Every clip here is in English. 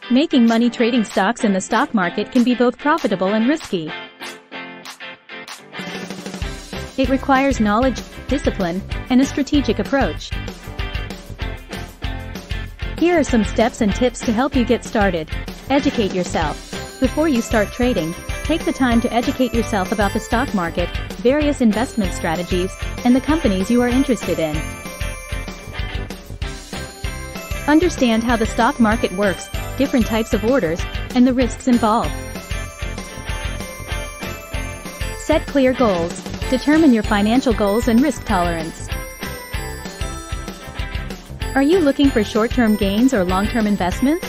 Making money trading stocks in the stock market can be both profitable and risky. It requires knowledge, discipline, and a strategic approach. Here are some steps and tips to help you get started. Educate yourself. Before you start trading, take the time to educate yourself about the stock market, various investment strategies, and the companies you are interested in. Understand how the stock market works, different types of orders, and the risks involved. Set clear goals. Determine your financial goals and risk tolerance. Are you looking for short-term gains or long-term investments?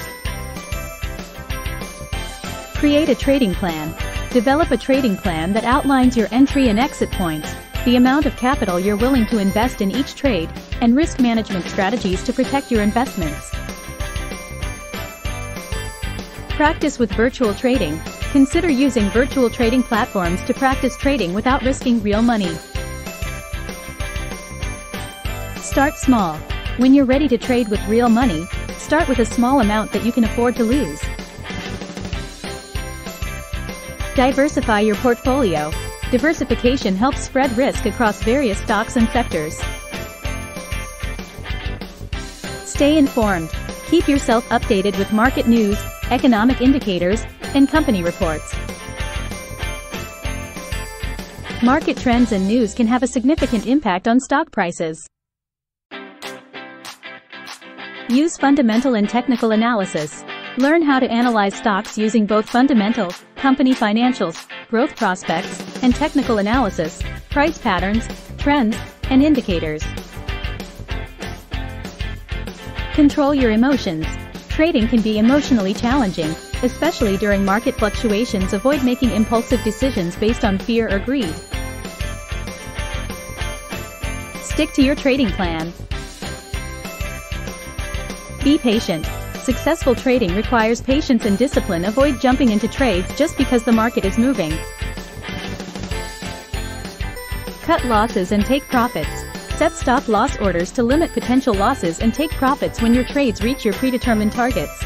Create a trading plan. Develop a trading plan that outlines your entry and exit points, the amount of capital you're willing to invest in each trade, and risk management strategies to protect your investments. Practice with virtual trading. Consider using virtual trading platforms to practice trading without risking real money. Start small. When you're ready to trade with real money, start with a small amount that you can afford to lose. Diversify your portfolio. Diversification helps spread risk across various stocks and sectors. Stay informed. Keep yourself updated with market news, economic indicators, and company reports. Market trends and news can have a significant impact on stock prices. Use fundamental and technical analysis. Learn how to analyze stocks using both fundamental, company financials, growth prospects, and technical analysis, price patterns, trends, and indicators. Control your emotions. Trading can be emotionally challenging, especially during market fluctuations. Avoid making impulsive decisions based on fear or greed. Stick to your trading plan. Be patient. Successful trading requires patience and discipline. Avoid jumping into trades just because the market is moving. Cut losses and take profits. Set stop-loss orders to limit potential losses and take profits when your trades reach your predetermined targets.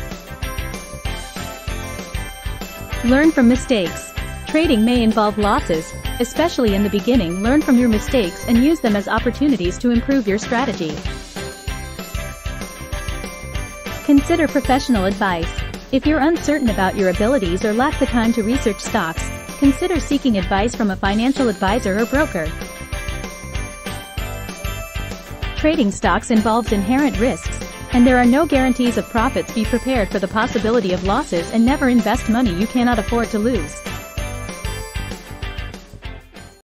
Learn from mistakes. Trading may involve losses, especially in the beginning. Learn from your mistakes and use them as opportunities to improve your strategy. Consider professional advice. If you're uncertain about your abilities or lack the time to research stocks, consider seeking advice from a financial advisor or broker. Trading stocks involves inherent risks, and there are no guarantees of profits. Be prepared for the possibility of losses and never invest money you cannot afford to lose.